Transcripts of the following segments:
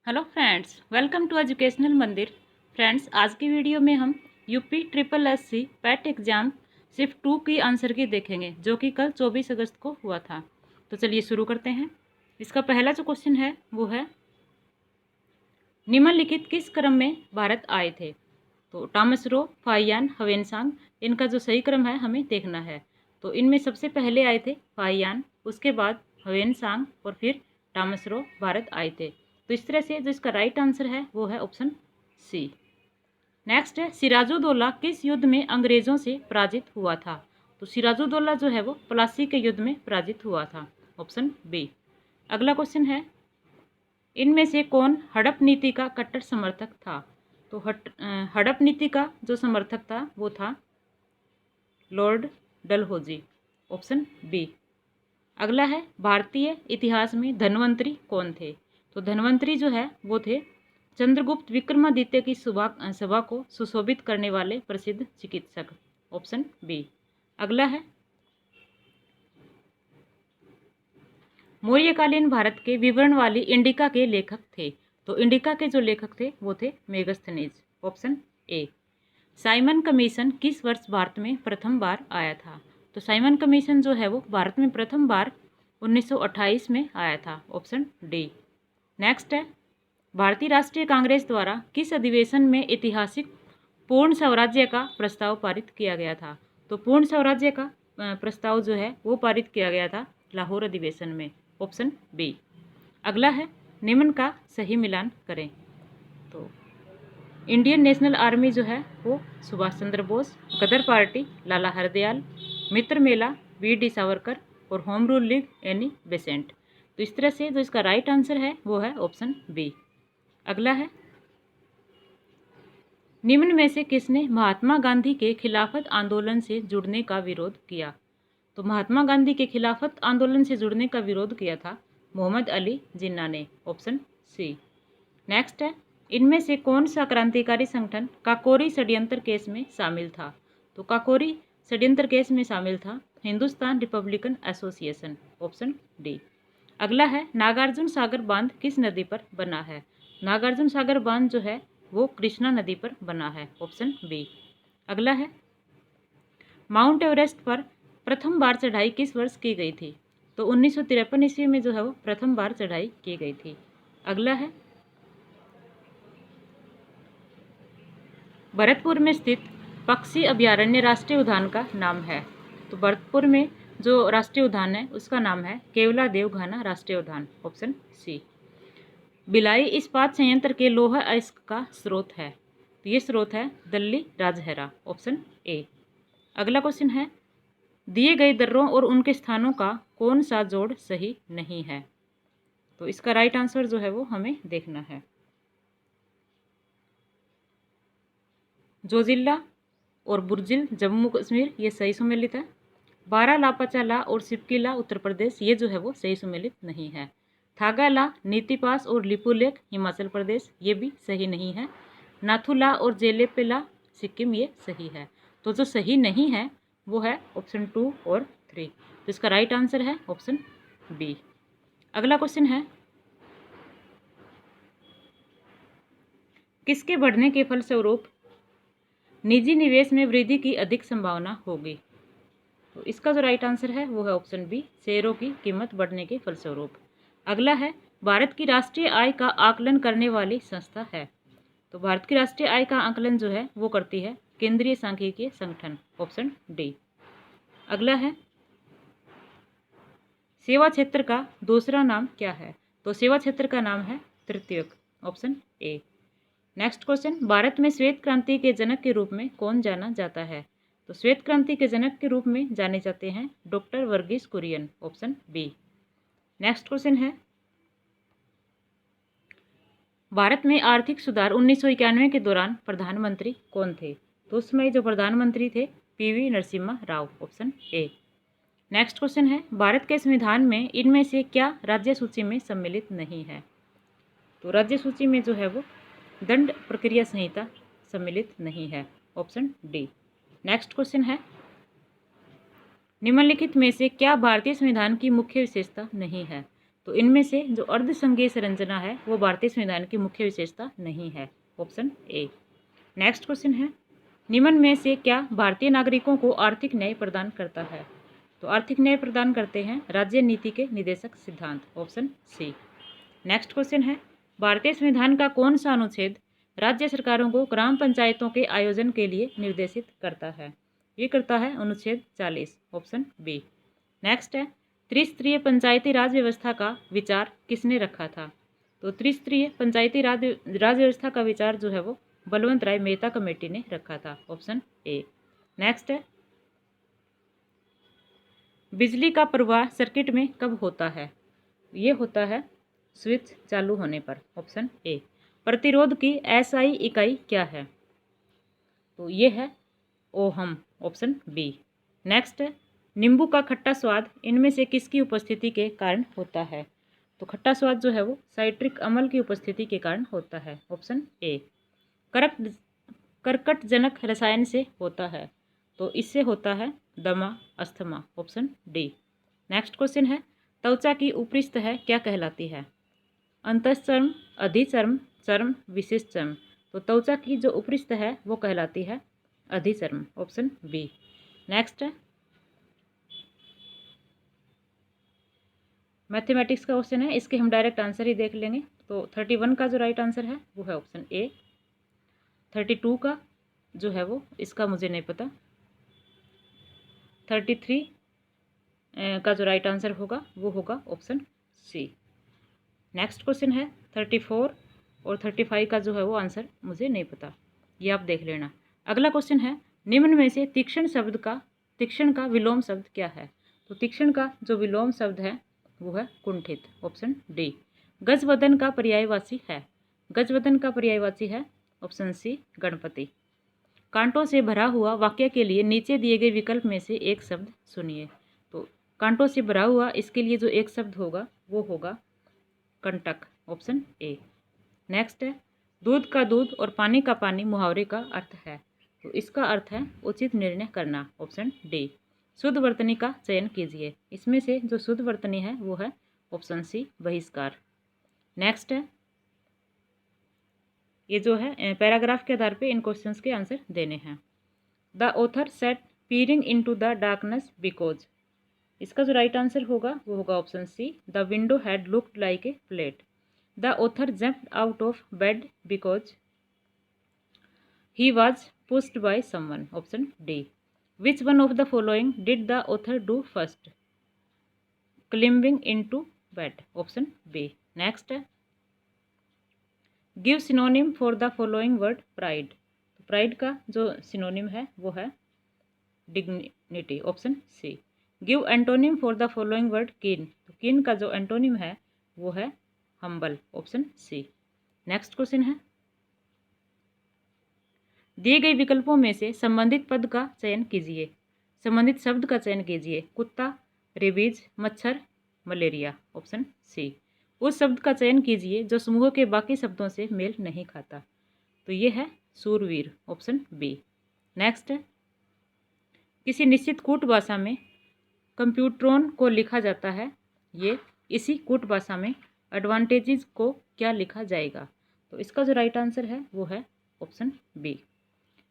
Hello friends, welcome to educational Mandir. Friends, आज की video में हम UP triple S C PET exam सिर्फ 2 की आंसर की देखेंगे, जो कि कल 24 अगस्त को हुआ था। तो चलिए शुरू करते हैं। इसका पहला जो क्वेश्चन है वो है, निम्नलिखित किस क्रम में भारत आए थे? तो टॉमस रो, फाहियान, ह्वेनसांग, इनका जो सही क्रम है हमें देखना है। तो इनमें सबसे पहले आए थे फाहियान, उसके बाद ह्वेनसांग और फिर टॉमस रो भारत आए थे। तो इस तरह से जो इसका राइट आंसर है वो है ऑप्शन सी। नेक्स्ट है, सिराजुद्दौला किस युद्ध में अंग्रेजों से पराजित हुआ था? तो सिराजुद्दौला जो है वो प्लासी के युद्ध में पराजित हुआ था, ऑप्शन बी। अगला क्वेश्चन है, इनमें से कौन हड़प नीति का कट्टर समर्थक था? तो हड़प नीति का जो समर्थक था वो था लॉर्ड डलहौजी, ऑप्शन बी। अगला है, भारतीय इतिहास में धन्वंतरी कौन थे? तो धन्वंतरी जो है वो थे चंद्रगुप्त विक्रमादित्य की सभा को सुशोभित करने वाले प्रसिद्ध चिकित्सक, ऑप्शन बी। अगला है, मौर्यकालीन भारत के विवरण वाली इंडिका के लेखक थे। तो इंडिका के जो लेखक थे वो थे Megasthenes, option A. Simon commission किस वर्ष भारत में प्रथम बार आया था? तो साइमन कमीशन जो है वो भारत में प्रथम बार 1928 में आया था, ऑप्शन डी। नेक्स्ट है, भारतीय राष्ट्रीय कांग्रेस द्वारा किस अधिवेशन में ऐतिहासिक पूर्ण स्वराज्य का प्रस्ताव पारित किया गया था? तो पूर्ण स्वराज्य का प्रस्ताव जो है वो पारित किया गया था लाहौर अधिवेशन में, ऑप्शन बी। अगला है, निम्न का सही मिलान करें। तो इंडियन नेशनल आर्मी जो है वो Subhash Chandra Bose, Ghadar party Lala Hardayal, Mitra Mela V D Savarkar और home rule league Annie Besant. तो इस तरह से जो इसका राइट आंसर है वो है ऑप्शन बी। अगला है, निम्न में से किसने महात्मा गांधी के खिलाफत आंदोलन से जुड़ने का विरोध किया? तो महात्मा गांधी के खिलाफत आंदोलन से जुड़ने का विरोध किया था मोहम्मद अली जिन्ना ने, ऑप्शन सी। नेक्स्ट है, इनमें से कौन सा क्रांतिकारी संगठन काकोरी षड्यंत्र केस में शामिल था? तो काकोरी षड्यंत्र केस में शामिल था Hindustan Republican association, option D. अगला है, नागार्जुन सागर बांध किस नदी पर बना है? नागार्जुन सागर बांध जो है वो कृष्णा नदी पर बना है, ऑप्शन बी। अगला है, माउंट एवरेस्ट पर प्रथम बार चढ़ाई किस वर्ष की गई थी? तो 1953 ईस्वी में जो है वो प्रथम बार चढ़ाई की गई थी। अगला है, भरतपुर में स्थित पक्षी अभयारण्य राष्ट्रीय उद्यान का नाम है? तो भरतपुर में जो राष्ट्रीय उद्यान है उसका नाम है केवला देवघाना राष्ट्रीय उद्यान, ऑप्शन सी। भिलाई इस्पात संयंत्र के लौह अयस्क का स्रोत है? तो ये स्रोत है दिल्ली राजहरा, ऑप्शन ए। अगला क्वेश्चन है, दिए गए दर्रों और उनके स्थानों का कौन सा जोड़ सही नहीं है? तो इसका राइट आंसर जो है वो हमें देखना है। जोजिल्ला और बुर्जिल जम्मू कश्मीर ये सही सुमेलित है। बारालापाचाला और सिपकीला उत्तर प्रदेश ये जो है वो सही सुमेलित नहीं है। थागाला, नीतिपास और लिपुलेख हिमाचल प्रदेश ये भी सही नहीं है। नाथुला और जेलेपेला सिक्किम ये सही है। तो जो सही नहीं है वो है ऑप्शन 2 और 3। तो इसका राइट आंसर है ऑप्शन बी। अगला क्वेश्चन है, किसके बढ़ने के फलस्वरूप निजी निवेश में वृद्धि की अधिक संभावना होगी? तो इसका जो राइट आंसर है वो है ऑप्शन बी, शेयरों की कीमत बढ़ने के फलस्वरूप। अगला है, भारत की राष्ट्रीय आय का आकलन करने वाली संस्था है? तो भारत की राष्ट्रीय आय का आकलन जो है वो करती है केंद्रीय सांख्यिकीय संगठन, ऑप्शन डी। अगला है, सेवा क्षेत्र का दूसरा नाम क्या है? तो सेवा क्षेत्र का नाम है तृतीयक, option A. Next question, Bharat में श्वेत क्रांति के जनक के रूप में कौन जाना जाता है? तो श्वेत क्रांति के जनक के रूप में जाने जाते हैं doctor Verghese Kurien, option B. Next question है, भारत में आर्थिक सुधार 1991 के दौरान प्रधानमंत्री कौन थे? तो उस समय जो प्रधानमंत्री थे PV Narasimha Rao, option A. Next question है, भारत के संविधान में इनमें से क्या राज्य सूची में सम्मिलित नहीं है? तो राज्य सूची में जो है वो दंड प्रक्रिया संहिता सम्मिलित नहीं है, ऑप्शन डी। नेक्स्ट क्वेश्चन है, निम्नलिखित में से क्या भारतीय संविधान की मुख्य विशेषता नहीं है? तो इनमें से जो अर्धसंघीय संरचना है वो भारतीय संविधान की मुख्य विशेषता नहीं है, ऑप्शन ए। नेक्स्ट क्वेश्चन है, निम्न में से क्या भारतीय नागरिकों को आर्थिक न्याय प्रदान करता है? तो आर्थिक न्याय प्रदान करते हैं राज्य नीति के निर्देशक सिद्धांत, ऑप्शन सी। नेक्स्ट क्वेश्चन है, भारतीय संविधान का कौन सा अनुच्छेद राज्य सरकारों को ग्राम पंचायतों के आयोजन के लिए निर्देशित करता है? ये करता है अनुच्छेद 40, ऑप्शन बी। नेक्स्ट है, त्रिस्तरीय पंचायती राज व्यवस्था का विचार किसने रखा था? तो त्रिस्तरीय पंचायती राज व्यवस्था का विचार जो है वो बलवंत राय मेहता कमेटी ने रखा था, ऑप्शन ए। नेक्स्ट है, बिजली का प्रवाह सर्किट में कब होता है? ये होता है स्विच चालू होने पर, ऑप्शन ए। प्रतिरोध की एसआई इकाई क्या है? तो ये है ओहम, ऑप्शन बी। नेक्स्ट है, नींबू का खट्टा स्वाद इनमें से किसकी उपस्थिति के कारण होता है? तो खट्टा स्वाद जो है वो साइट्रिक अम्ल की उपस्थिति के कारण होता है, ऑप्शन ए। कर्कटजनक रसायन से होता है, तो इससे होता है दमा, asthma, option D. Next question है, त्वचा की ऊपरी सतह क्या कहलाती है? अंतःचर्म, अधिचर्म, चर्म, विशेष चर्म। तो त्वचा की जो ऊपरी सतह है वो कहलाती है अधिचर्म, ऑप्शन बी। नेक्स्ट है, मैथमेटिक्स का क्वेश्चन है, इसके हम डायरेक्ट आंसर ही देख लेंगे। तो 31 का जो राइट आंसर है वो है ऑप्शन ए। 32 का जो है वो इसका मुझे नहीं पता। 33 का जो राइट आंसर होगा वो होगा ऑप्शन सी। नेक्स्ट क्वेश्चन है 34 और 35 का जो है वो आंसर मुझे नहीं पता, ये आप देख लेना। अगला क्वेश्चन है, निम्न में से तीक्ष्ण का विलोम शब्द क्या है? तो तीक्ष्ण का जो विलोम शब्द है वो है कुंठित, ऑप्शन डी। गजवदन का पर्यायवाची है? गजवदन का पर्यायवाची है ऑप्शन सी, गणपति। कांटों से भरा हुआ वाक्य के लिए नीचे दिए गए विकल्प में से एक शब्द सुनिए। तो कांटों से भरा हुआ, इसके लिए जो एक शब्द होगा वो होगा कंटक, ऑप्शन ए। नेक्स्ट है, दूध का दूध और पानी का पानी मुहावरे का अर्थ है? तो इसका अर्थ है उचित निर्णय करना, ऑप्शन डी। शुद्ध वर्तनी का चयन कीजिए। इसमें से जो शुद्ध वर्तनी है वो है ऑप्शन सी, बहिष्कार। नेक्स्ट है, ये जो है पैराग्राफ के आधार पे इन क्वेश्चंस के आंसर देने हैं। The author sat peering into the darkness because, इसका जो राइट आंसर होगा वो होगा option C, the window had looked like a plate. The author jumped out of bed because he was pushed by someone, option D. Which one of the following did the author do first? Climbing into bed, option B. Next है, give synonym for the following word pride. Pride का जो synonym है वो है dignity, option C. Give antonym for the following word keen. तो keen का जो antonym है वो है humble, option C. Next question है, दिए गए विकल्पों में से संबंधित पद का चयन कीजिए। संबंधित शब्द का चयन कीजिए। कुत्ता, रेबीज, मच्छर, मलेरिया, ऑप्शन सी। उस शब्द का चयन कीजिए जो समूह के बाकी शब्दों से मेल नहीं खाता। तो ये है सूरवीर, ऑप्शन बी। नेक्स्ट है, किसी निश्चित कूट भाषा में कंप्यूट्रॉन को लिखा जाता है, ये इसी कूट भाषा में एडवांटेजेस को क्या लिखा जाएगा? तो इसका जो राइट आंसर है वो है ऑप्शन बी।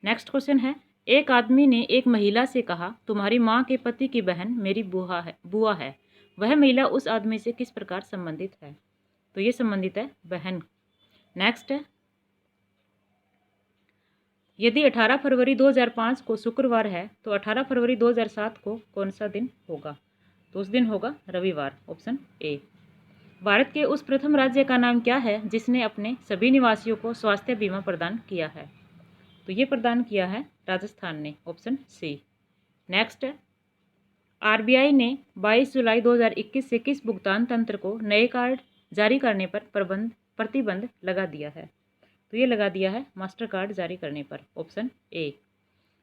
नेक्स्ट क्वेश्चन है, एक आदमी ने एक महिला से कहा, तुम्हारी माँ के पति की बहन मेरी बुआ है। वह महिला उस आदमी से किस प्रकार संबंधित है? तो ये संबंधित है बहन। नेक्स्ट है, यदि 18 फरवरी 2005 को शुक्रवार है तो 18 फरवरी 2007 को कौन सा दिन होगा? तो उस दिन होगा रविवार, ऑप्शन ए। भारत के उस प्रथम राज्य का नाम क्या है जिसने अपने सभी निवासियों को स्वास्थ्य बीमा प्रदान किया है? तो ये प्रदान किया है राजस्थान ने, ऑप्शन सी। नेक्स्ट है, आरबीआई ने 22 जुलाई 2021 से किस भुगतान तंत्र को नए कार्ड जारी करने पर प्रतिबंध लगा दिया है? तो ये लगा दिया है मास्टर कार्ड जारी करने पर, ऑप्शन ए।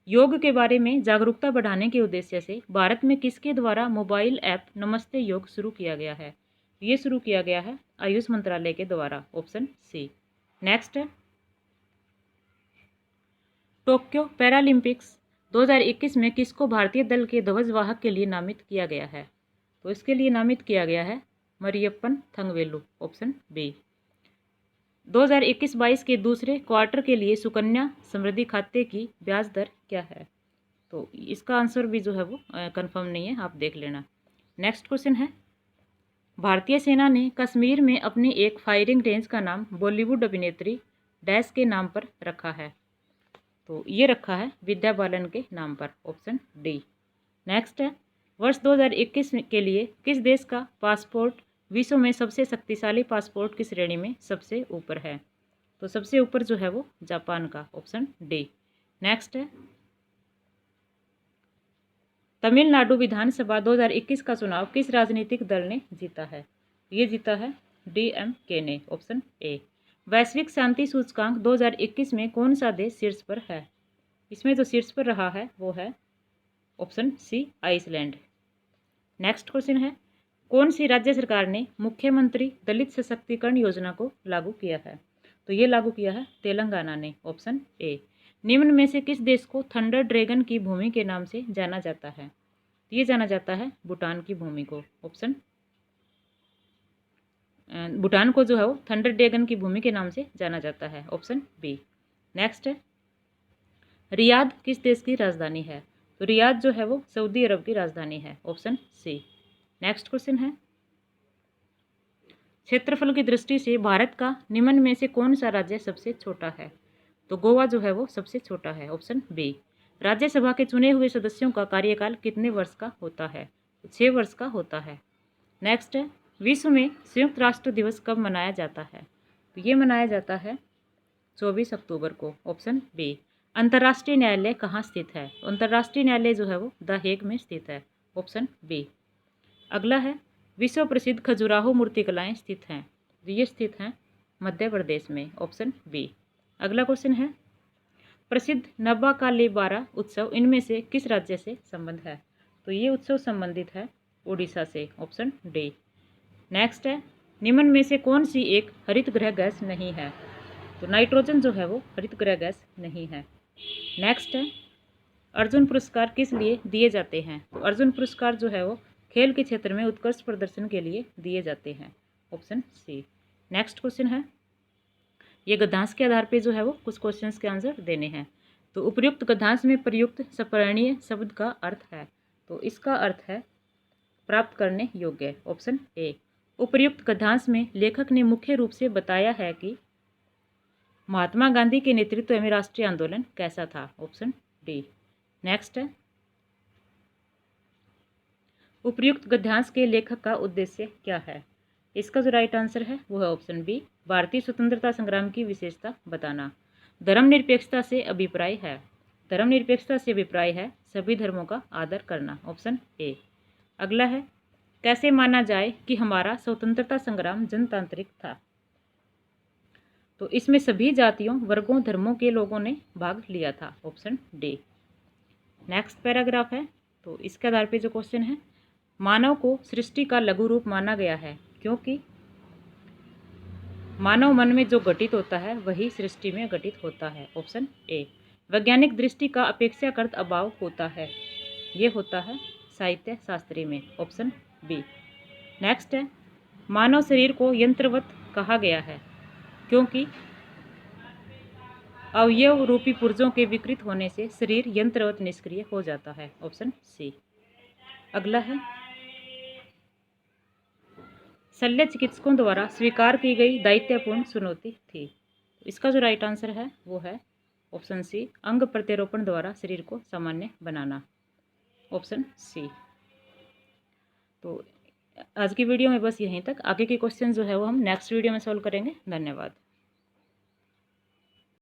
योग के बारे में जागरूकता बढ़ाने के उद्देश्य से भारत में किसके द्वारा मोबाइल ऐप नमस्ते योग शुरू किया गया है? ये शुरू किया गया है आयुष मंत्रालय के द्वारा, ऑप्शन सी। नेक्स्ट है, टोक्यो पैरालंपिक्स 2021 में किसको भारतीय दल के ध्वजवाहक के लिए नामित किया गया है? तो इसके लिए नामित किया गया है मरियप्पन थंगवेलु, ऑप्शन बी। 2021-22 के दूसरे क्वार्टर के लिए सुकन्या समृद्धि खाते की ब्याज दर क्या है? तो इसका आंसर भी जो है वो कंफर्म नहीं है, आप देख लेना। नेक्स्ट क्वेश्चन है, भारतीय सेना ने कश्मीर में अपनी एक फायरिंग रेंज का नाम बॉलीवुड अभिनेत्री डैश के नाम पर रखा है। तो ये रखा है विद्या बालन के नाम पर, ऑप्शन डी। नेक्स्ट है, वर्ष 2021 के लिए किस देश का पासपोर्ट विश्व में सबसे शक्तिशाली पासपोर्ट की श्रेणी में सबसे ऊपर है? तो सबसे ऊपर जो है वो जापान का, ऑप्शन डी। नेक्स्ट है, तमिलनाडु विधानसभा 2021 का चुनाव किस राजनीतिक दल ने जीता है? ये जीता है डीएमके ने, ऑप्शन ए। वैश्विक शांति सूचकांक 2021 में कौन सा देश शीर्ष पर है? इसमें जो शीर्ष पर रहा है वो है option C, Iceland. Next question है, कौन सी राज्य सरकार ने मुख्यमंत्री दलित सशक्तिकरण योजना को लागू किया है? तो ये लागू किया है तेलंगाना ने, ऑप्शन ए। निम्न में से किस देश को थंडर ड्रैगन की भूमि के नाम से जाना जाता है? ये जाना जाता है भूटान की भूमि को, ऑप्शन भूटान को जो है वो थंडर ड्रैगन की भूमि के नाम से जाना जाता है, ऑप्शन बी। नेक्स्ट है, रियाद किस देश की राजधानी है? तो रियाद जो है वो सऊदी अरब की राजधानी है, ऑप्शन सी। नेक्स्ट क्वेश्चन है, क्षेत्रफल की दृष्टि से भारत का निम्न में से कौन सा राज्य सबसे छोटा है? तो गोवा जो है वो सबसे छोटा है, ऑप्शन बी। राज्यसभा के चुने हुए सदस्यों का कार्यकाल कितने वर्ष का होता है? 6 वर्ष का होता है। नेक्स्ट है, विश्व में संयुक्त राष्ट्र दिवस कब मनाया जाता है? तो ये मनाया जाता है 24 अक्टूबर को, ऑप्शन बी। अंतर्राष्ट्रीय न्यायालय कहाँ स्थित है? अंतर्राष्ट्रीय न्यायालय जो है वो द हेग में स्थित है, ऑप्शन बी। अगला है, विश्व प्रसिद्ध खजुराहो मूर्तिकलाएं स्थित हैं? तो ये स्थित हैं मध्य प्रदेश में, ऑप्शन बी। अगला क्वेश्चन है, प्रसिद्ध नब्बाकालीबारा उत्सव इनमें से किस राज्य से संबंध है? तो ये उत्सव संबंधित है उड़ीसा से, ऑप्शन डी। नेक्स्ट है, निम्न में से कौन सी एक हरित गृह गैस नहीं है? तो नाइट्रोजन जो है वो हरित गृह गैस नहीं है। नेक्स्ट है, अर्जुन पुरस्कार किस लिए दिए जाते हैं? तो अर्जुन पुरस्कार जो है वो खेल के क्षेत्र में उत्कृष्ट प्रदर्शन के लिए दिए जाते हैं, ऑप्शन सी। नेक्स्ट क्वेश्चन है, ये गद्यांश के आधार पे जो है वो कुछ क्वेश्चंस के आंसर देने हैं। तो उपयुक्त गद्यांश में प्रयुक्त सपर्णीय शब्द का अर्थ है? तो इसका अर्थ है प्राप्त करने योग्य, ऑप्शन ए। उपयुक्त गद्यांश में लेखक ने मुख्य रूप से बताया है कि महात्मा गांधी के नेतृत्व में राष्ट्रीय आंदोलन कैसा था, ऑप्शन डी। नेक्स्ट है, उपयुक्त गद्यांश के लेखक का उद्देश्य क्या है? इसका जो राइट आंसर है वो है ऑप्शन बी, भारतीय स्वतंत्रता संग्राम की विशेषता बताना। धर्मनिरपेक्षता से अभिप्राय है, धर्मनिरपेक्षता से अभिप्राय है सभी धर्मों का आदर करना, ऑप्शन ए। अगला है, कैसे माना जाए कि हमारा स्वतंत्रता संग्राम जनतांत्रिक था? तो इसमें सभी जातियों, वर्गों, धर्मों के लोगों ने भाग लिया था, ऑप्शन डी। नेक्स्ट पैराग्राफ है, तो इसके आधार पे जो क्वेश्चन है, मानव को सृष्टि का लघु रूप माना गया है क्योंकि मानव मन में जो घटित होता है वही सृष्टि में घटित होता है, ऑप्शन ए। वैज्ञानिक दृष्टि का अपेक्षाकृत अभाव होता है, ये होता है साहित्य शास्त्री में, ऑप्शन बी। नेक्स्ट है, मानव शरीर को यंत्रवत कहा गया है क्योंकि अवयव रूपी पुर्जों के विकृत होने से शरीर यंत्रवत निष्क्रिय हो जाता है, ऑप्शन सी। अगला है, शल्य चिकित्सकों द्वारा स्वीकार की गई दायित्वपूर्ण चुनौती थी? इसका जो राइट आंसर है वो है ऑप्शन सी, अंग प्रत्यारोपण द्वारा शरीर को सामान्य बनाना, ऑप्शन सी। तो आज की वीडियो में बस यहीं तक। आगे के क्वेश्चन जो है वो हम नेक्स्ट वीडियो में सॉल्व करेंगे। धन्यवाद।